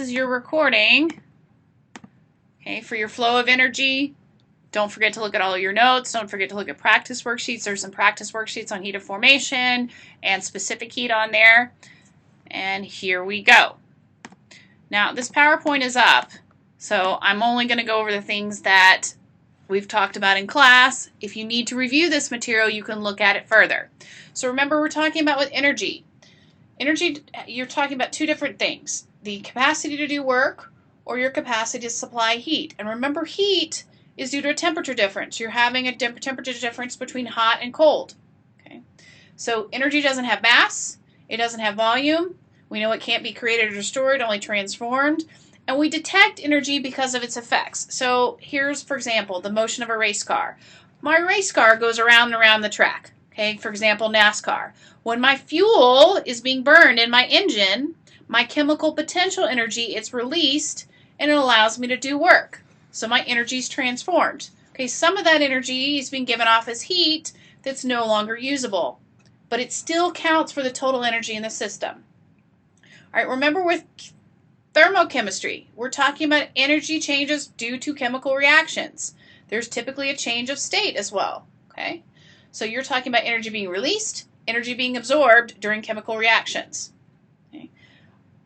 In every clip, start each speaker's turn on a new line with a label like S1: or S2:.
S1: is your recording, okay, for your flow of energy. Don't forget to look at all your notes. Don't forget to look at practice worksheets. There's some practice worksheets on heat of formation and specific heat on there. And here we go. Now, this PowerPoint is up, so I'm only going to go over the things that we've talked about in class. If you need to review this material, you can look at it further. So remember, we're talking about with energy. Energy, you're talking about two different things. The capacity to do work or your capacity to supply heat. And remember, heat is due to a temperature difference. You're having a temperature difference between hot and cold. Okay? So energy doesn't have mass. It doesn't have volume. We know it can't be created or destroyed, only transformed. And we detect energy because of its effects. So here's, for example, the motion of a race car. My race car goes around and around the track. Okay, for example, NASCAR. When my fuel is being burned in my engine, my chemical potential energy is released and it allows me to do work. So my energy is transformed. Okay, some of that energy is being given off as heat that's no longer usable, but it still counts for the total energy in the system. All right, remember with thermochemistry, we're talking about energy changes due to chemical reactions. There's typically a change of state as well. Okay, so you're talking about energy being released, energy being absorbed during chemical reactions. Okay.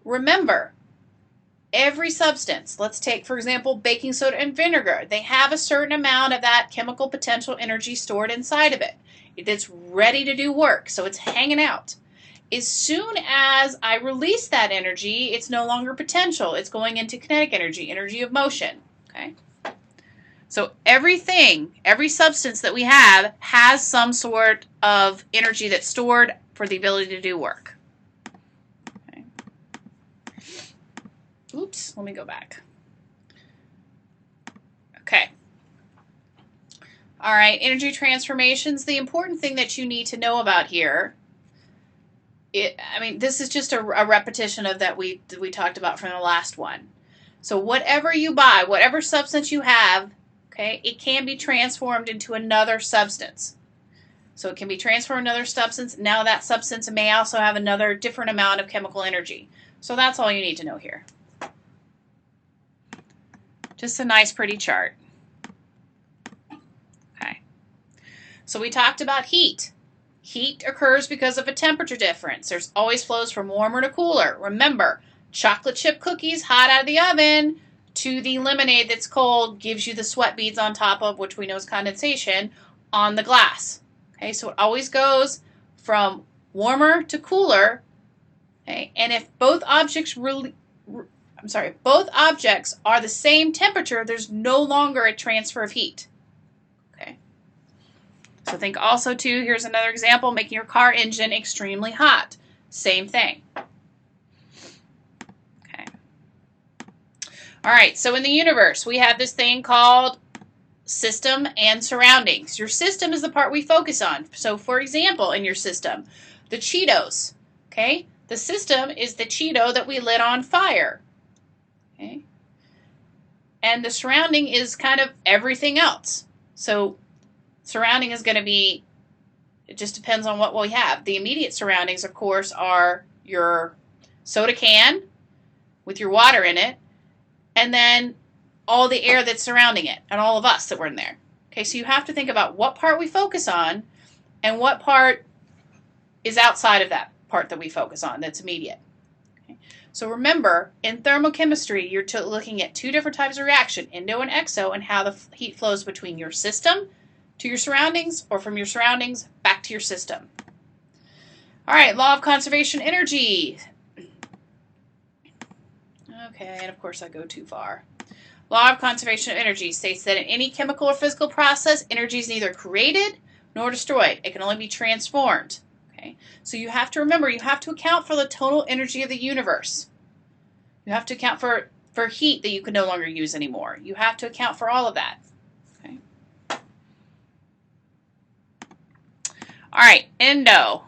S1: Remember, every substance, let's take, for example, baking soda and vinegar, they have a certain amount of that chemical potential energy stored inside of it. It's ready to do work, so it's hanging out. As soon as I release that energy, it's no longer potential. It's going into kinetic energy, energy of motion. Okay. So everything, every substance that we have has some sort of energy that's stored for the ability to do work. Okay. Oops, let me go back. Okay. All right, energy transformations. The important thing that you need to know about here, this is just a repetition of that we talked about from the last one. So whatever you buy, whatever substance you have, okay, it can be transformed into another substance. So it can be transformed into another substance. Now that substance may also have another different amount of chemical energy. So that's all you need to know here. Just a nice, pretty chart. Okay. So we talked about heat. Heat occurs because of a temperature difference. There's always flows from warmer to cooler. Remember, chocolate chip cookies hot out of the oven to the lemonade that's cold gives you the sweat beads on top of, which we know is condensation, on the glass. Okay, so it always goes from warmer to cooler. Okay, and if both objects both objects are the same temperature, there's no longer a transfer of heat. Okay. So think also too, here's another example, making your car engine extremely hot. Same thing. All right, so in the universe, we have this thing called system and surroundings. Your system is the part we focus on. So, for example, in your system, the Cheetos, okay? The system is the Cheeto that we lit on fire, okay? And the surrounding is kind of everything else. So, surrounding is going to be, it just depends on what we have. The immediate surroundings, of course, are your soda can with your water in it, and then all the air that's surrounding it, and all of us that were in there. Okay, so you have to think about what part we focus on, and what part is outside of that part that we focus on that's immediate. Okay. So remember, in thermochemistry, you're looking at two different types of reaction, endo and exo, and how the heat flows between your system to your surroundings, or from your surroundings back to your system. All right, law of conservation energy. Okay, and of course I go too far. Law of conservation of energy states that in any chemical or physical process, energy is neither created nor destroyed. It can only be transformed. Okay, so you have to remember, you have to account for the total energy of the universe. You have to account for heat that you can no longer use anymore. You have to account for all of that. Okay. All right, endo.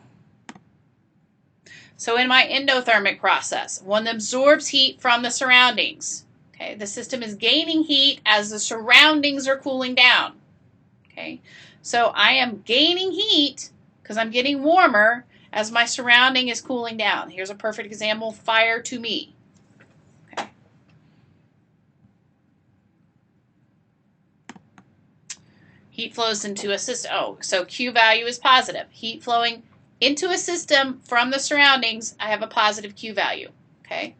S1: So in my endothermic process, one absorbs heat from the surroundings. Okay, the system is gaining heat as the surroundings are cooling down. Okay, so I am gaining heat because I'm getting warmer as my surrounding is cooling down. Here's a perfect example, fire to me. Okay. Heat flows into a system. Oh, so Q value is positive. Heat flowing into a system from the surroundings, I have a positive Q value. Okay.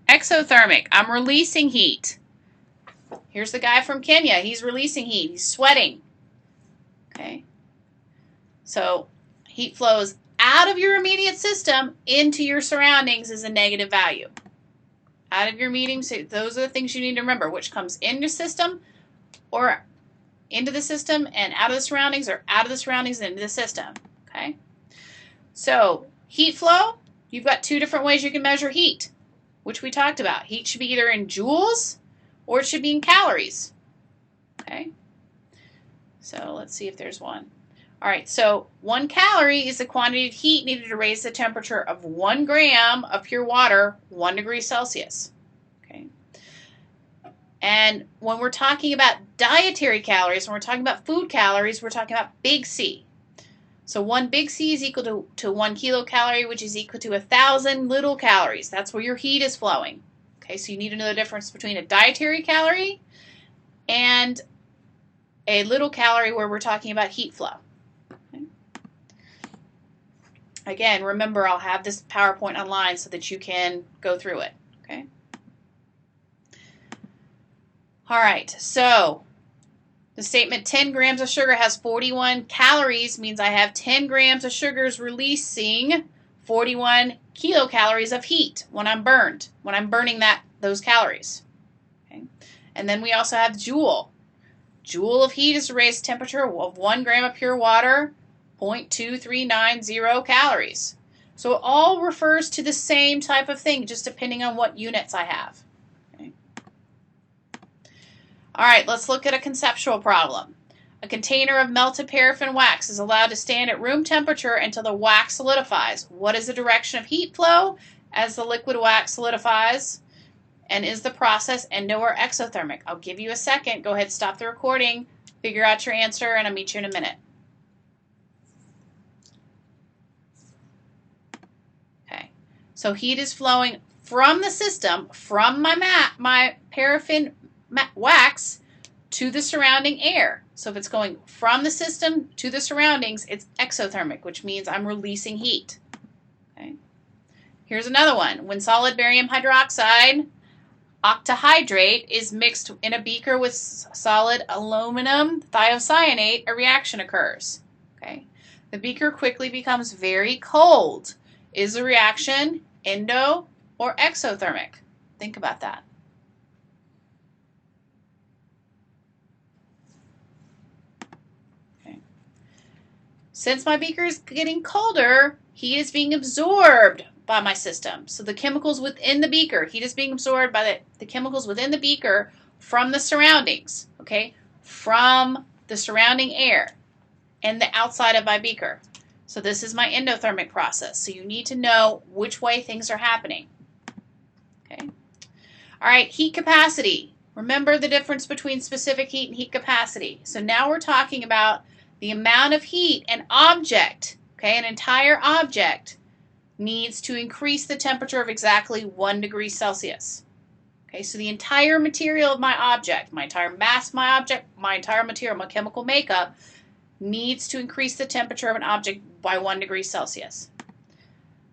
S1: Exothermic, I'm releasing heat. Here's the guy from Kenya. He's releasing heat. He's sweating. Okay. So heat flows out of your immediate system into your surroundings is a negative value. Out of your meetings, those are the things you need to remember, which comes in your system or into the system and out of the surroundings, or out of the surroundings and into the system. Okay. So heat flow, you've got two different ways you can measure heat, which we talked about. Heat should be either in joules or it should be in calories. Okay. So let's see if there's one. All right, so 1 calorie is the quantity of heat needed to raise the temperature of 1 gram of pure water 1 degree Celsius. Okay. And when we're talking about dietary calories, when we're talking about food calories, we're talking about big C. So 1 big C is equal to 1 kilocalorie, which is equal to 1,000 little calories. That's where your heat is flowing. Okay, so you need to know the difference between a dietary calorie and a little calorie where we're talking about heat flow. Again, remember, I'll have this PowerPoint online so that you can go through it, okay? All right, so the statement 10 grams of sugar has 41 calories means I have 10 grams of sugars releasing 41 kilocalories of heat when I'm burning those calories. Okay? And then we also have joule. Joule of heat is to raise temperature of 1 gram of pure water, 0.2390 calories. So it all refers to the same type of thing, just depending on what units I have. Okay. All right, let's look at a conceptual problem. A container of melted paraffin wax is allowed to stand at room temperature until the wax solidifies. What is the direction of heat flow as the liquid wax solidifies? And is the process endo or exothermic? I'll give you a second. Go ahead, stop the recording, figure out your answer, and I'll meet you in a minute. So heat is flowing from the system, from my paraffin wax to the surrounding air. So if it's going from the system to the surroundings, it's exothermic, which means I'm releasing heat. Okay. Here's another one. When solid barium hydroxide, octahydrate, is mixed in a beaker with solid aluminum thiocyanate, a reaction occurs. Okay. The beaker quickly becomes very cold. Is the reaction endo or exothermic? Think about that. Okay. Since my beaker is getting colder, heat is being absorbed by my system. So the chemicals within the beaker, heat is being absorbed by the chemicals within the beaker from the surroundings, okay? From the surrounding air and the outside of my beaker. So this is my endothermic process. So you need to know which way things are happening. Okay. All right, heat capacity. Remember the difference between specific heat and heat capacity. So now we're talking about the amount of heat an object, okay, an entire object needs to increase the temperature of exactly 1 degree Celsius. Okay, so the entire material of my object, my entire mass of my object, my entire material, my chemical makeup, needs to increase the temperature of an object by 1 degree Celsius.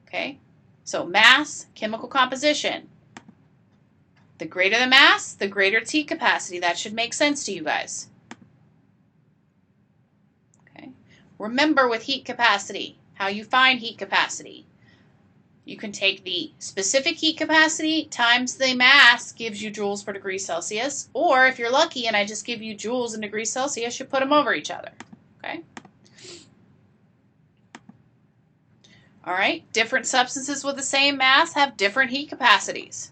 S1: Okay, so mass, chemical composition. The greater the mass, the greater its heat capacity. That should make sense to you guys. Okay, remember with heat capacity, how you find heat capacity. You can take the specific heat capacity times the mass gives you joules per degree Celsius, or if you're lucky and I just give you joules in degrees Celsius, you put them over each other. Okay. All right, different substances with the same mass have different heat capacities.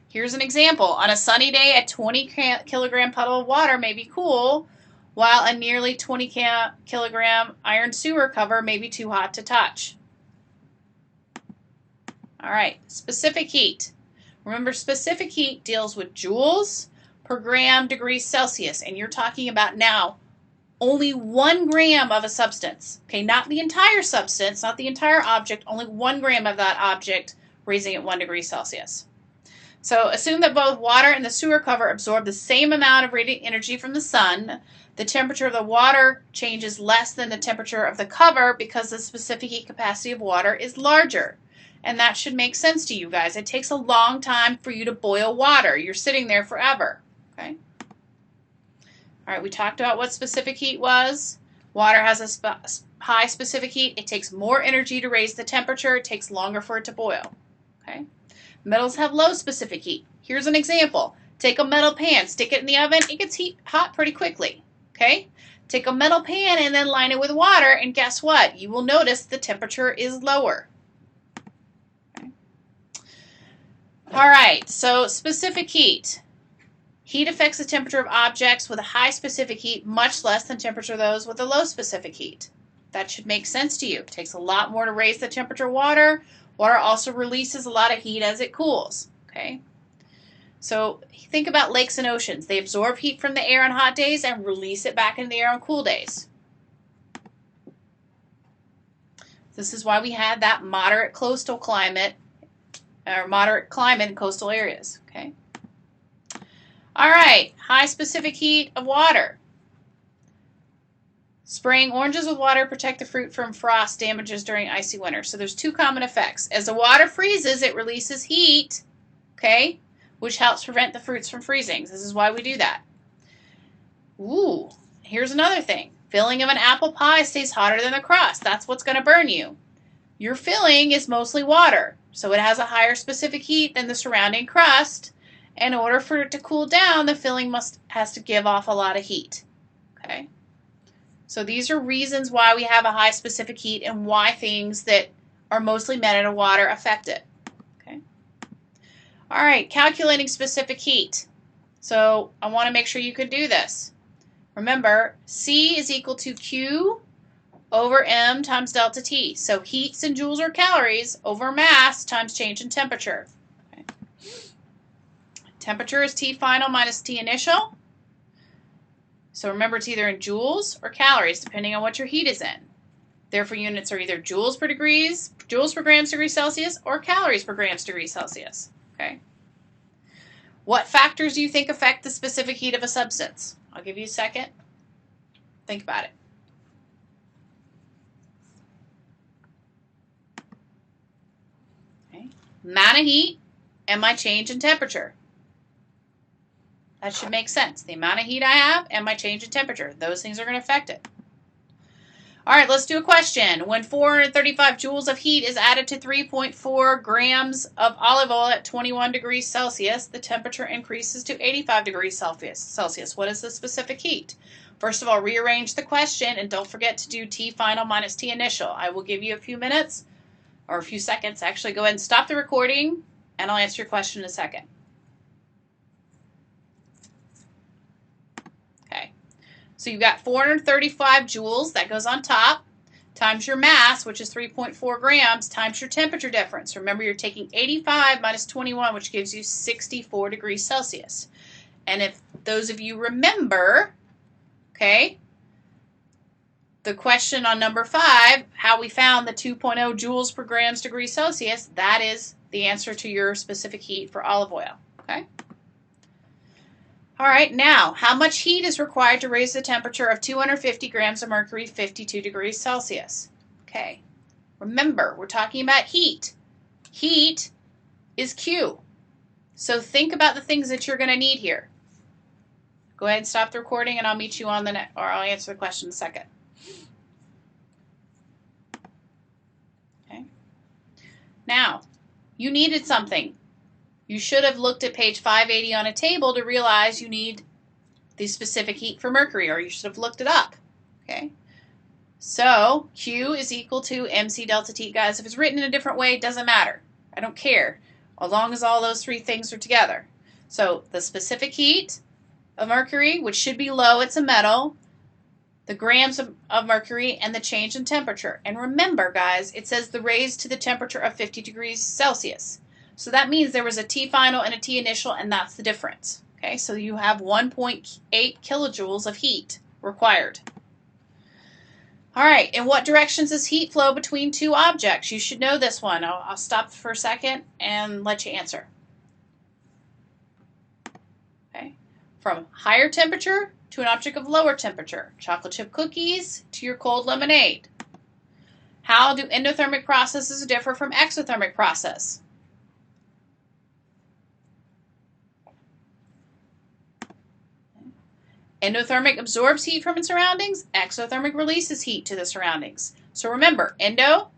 S1: Here's an example. On a sunny day, a 20 kilogram puddle of water may be cool, while a nearly 20 kilogram iron sewer cover may be too hot to touch. All right, specific heat. Remember, specific heat deals with joules per gram degrees Celsius, and you're talking about now only 1 gram of a substance. Okay, not the entire substance, not the entire object, only 1 gram of that object raising at 1 degree Celsius. So assume that both water and the sewer cover absorb the same amount of radiant energy from the sun. The temperature of the water changes less than the temperature of the cover because the specific heat capacity of water is larger. And that should make sense to you guys. It takes a long time for you to boil water. You're sitting there forever. Okay. All right, we talked about what specific heat was. Water has a high specific heat. It takes more energy to raise the temperature. It takes longer for it to boil. Okay. Metals have low specific heat. Here's an example. Take a metal pan, stick it in the oven. It gets hot pretty quickly. Okay. Take a metal pan and then line it with water, and guess what? You will notice the temperature is lower. Okay. All right, so specific heat. Heat affects the temperature of objects with a high specific heat much less than temperature of those with a low specific heat. That should make sense to you. It takes a lot more to raise the temperature of water. Water also releases a lot of heat as it cools. Okay. So think about lakes and oceans. They absorb heat from the air on hot days and release it back into the air on cool days. This is why we have that moderate coastal climate, or moderate climate in coastal areas. Okay. All right, high specific heat of water. Spraying oranges with water protect the fruit from frost damages during icy winter. So there's two common effects. As the water freezes, it releases heat, okay, which helps prevent the fruits from freezing. This is why we do that. Ooh, here's another thing. Filling of an apple pie stays hotter than the crust. That's what's going to burn you. Your filling is mostly water, so it has a higher specific heat than the surrounding crust. In order for it to cool down, the filling has to give off a lot of heat. Okay? So these are reasons why we have a high specific heat and why things that are mostly made of water affect it. Okay? All right, calculating specific heat. So I want to make sure you can do this. Remember, C is equal to Q over M times delta T. So heat's in joules or calories over mass times change in temperature. Okay. Temperature is T final minus T initial. So remember, it's either in joules or calories, depending on what your heat is in. Therefore, units are either joules per grams degrees Celsius, or calories per grams degrees Celsius. Okay. What factors do you think affect the specific heat of a substance? I'll give you a second. Think about it. Okay. Amount of heat and my change in temperature. That should make sense. The amount of heat I have and my change in temperature. Those things are going to affect it. All right, let's do a question. When 435 joules of heat is added to 3.4 grams of olive oil at 21 degrees Celsius, the temperature increases to 85 degrees Celsius. What is the specific heat? First of all, rearrange the question, and don't forget to do T final minus T initial. I will give you a few minutes, or a few seconds. Actually, go ahead and stop the recording, and I'll answer your question in a second. So you've got 435 joules, that goes on top, times your mass, which is 3.4 grams, times your temperature difference. Remember, you're taking 85 minus 21, which gives you 64 degrees Celsius. And if those of you remember, okay, the question on number 5, how we found the 2.0 joules per grams degrees Celsius, that is the answer to your specific heat for olive oil, okay? All right, now, how much heat is required to raise the temperature of 250 grams of mercury 52 degrees Celsius? Okay, remember, we're talking about heat. Heat is Q. So think about the things that you're going to need here. Go ahead and stop the recording, and I'll meet you on the next, or I'll answer the question in a second. Okay. Now, you needed something. You should have looked at page 580 on a table to realize you need the specific heat for mercury, or you should have looked it up. Okay. So Q is equal to MC delta T. Guys, if it's written in a different way, it doesn't matter. I don't care, as long as all those three things are together. So the specific heat of mercury, which should be low, it's a metal, the grams of mercury, and the change in temperature. And remember, guys, it says the raised to the temperature of 50 degrees Celsius. So that means there was a T final and a T initial, and that's the difference. Okay, so you have 1.8 kilojoules of heat required. All right, in what directions does heat flow between two objects? You should know this one. I'll stop for a second and let you answer. from higher temperature to an object of lower temperature. Chocolate chip cookies to your cold lemonade. How do endothermic processes differ from exothermic process? Endothermic absorbs heat from its surroundings. Exothermic releases heat to the surroundings. So remember, endo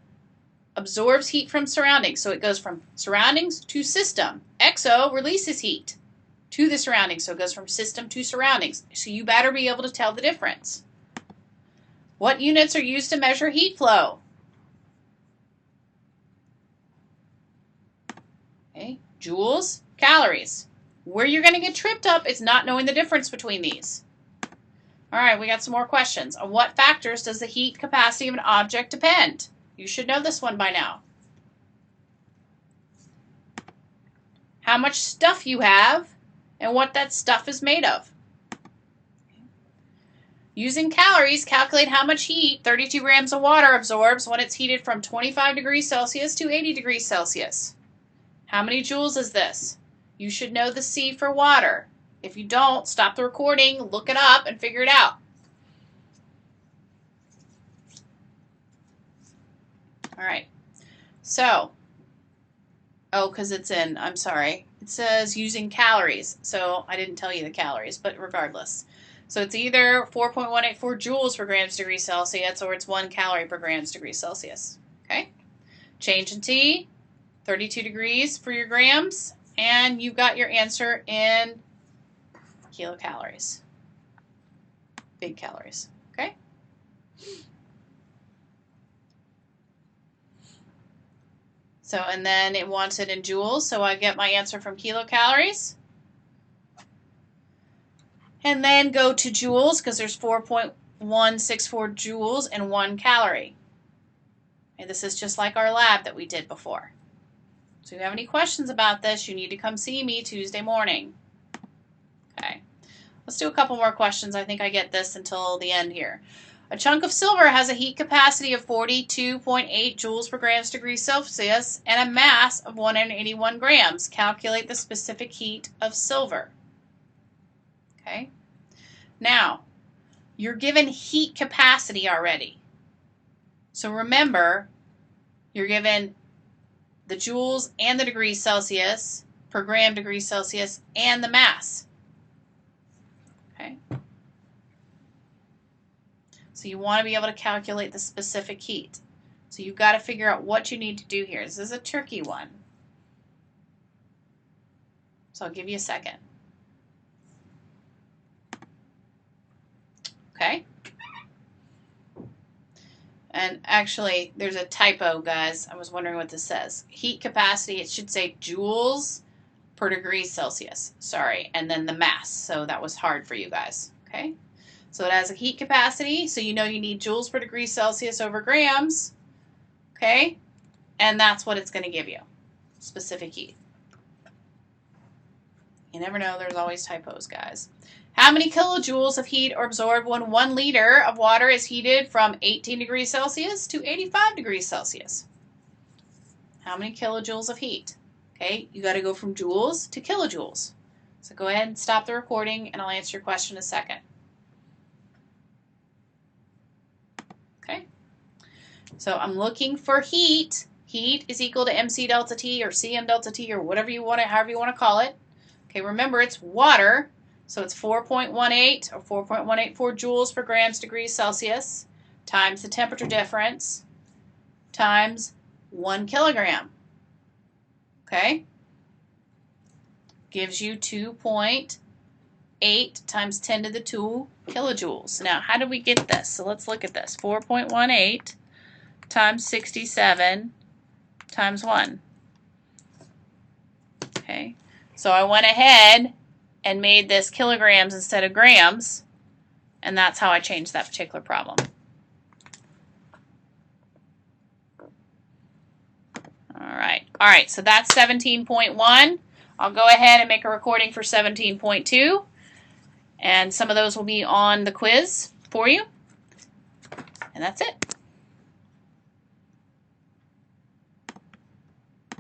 S1: absorbs heat from surroundings. So it goes from surroundings to system. Exo releases heat to the surroundings. So it goes from system to surroundings. So you better be able to tell the difference. What units are used to measure heat flow? Okay, joules, calories. Where you're going to get tripped up is not knowing the difference between these. All right, we got some more questions. On what factors does the heat capacity of an object depend? You should know this one by now. How much stuff you have and what that stuff is made of. Using calories, calculate how much heat 32 grams of water absorbs when it's heated from 25 degrees Celsius to 80 degrees Celsius. How many joules is this? You should know the C for water. If you don't, stop the recording, look it up, and figure it out. All right. So, because it's in, I'm sorry. It says using calories. So I didn't tell you the calories, but regardless. So it's either 4.184 joules per grams degree Celsius or it's 1 calorie per grams degree Celsius. Okay? Change in T, 32 degrees for your grams, and you've got your answer in kilocalories. Big calories. Okay? So, and then it wants it in joules, so I get my answer from kilocalories. And then go to joules, because there's 4.164 joules in 1 calorie. And this is just like our lab that we did before. So if you have any questions about this, you need to come see me Tuesday morning. Okay. Let's do a couple more questions. I think I get this until the end here. A chunk of silver has a heat capacity of 42.8 joules per grams degree Celsius and a mass of 181 grams. Calculate the specific heat of silver. Okay. Now, you're given heat capacity already. So remember, you're given the joules and the degrees Celsius per gram degree Celsius and the mass. Okay. So you want to be able to calculate the specific heat. So you've got to figure out what you need to do here. This is a tricky one. So I'll give you a second. Okay. And actually, there's a typo, guys. I was wondering what this says. Heat capacity, it should say joules per degree Celsius. Sorry. And then the mass. So that was hard for you guys. Okay. So it has a heat capacity. So you know you need joules per degree Celsius over grams. Okay. And that's what it's going to give you. Specific heat. You never know. There's always typos, guys. How many kilojoules of heat are absorbed when 1 liter of water is heated from 18 degrees Celsius to 85 degrees Celsius? How many kilojoules of heat? Okay, you got to go from joules to kilojoules. So go ahead and stop the recording and I'll answer your question in a second. Okay, so I'm looking for heat. Heat is equal to MC delta T or CM delta T or whatever you want to, however you want to call it. Okay, remember it's water. So it's 4.18 or 4.184 joules per grams degrees Celsius times the temperature difference times 1 kilogram. Okay? Gives you 2.8 times 10 to the 2 kilojoules. Now, how did we get this? So let's look at this. 4.18 times 67 times 1. Okay? So I went ahead and made this kilograms instead of grams, and that's how I changed that particular problem. All right, so that's 17.1. I'll go ahead and make a recording for 17.2, and some of those will be on the quiz for you, and that's it.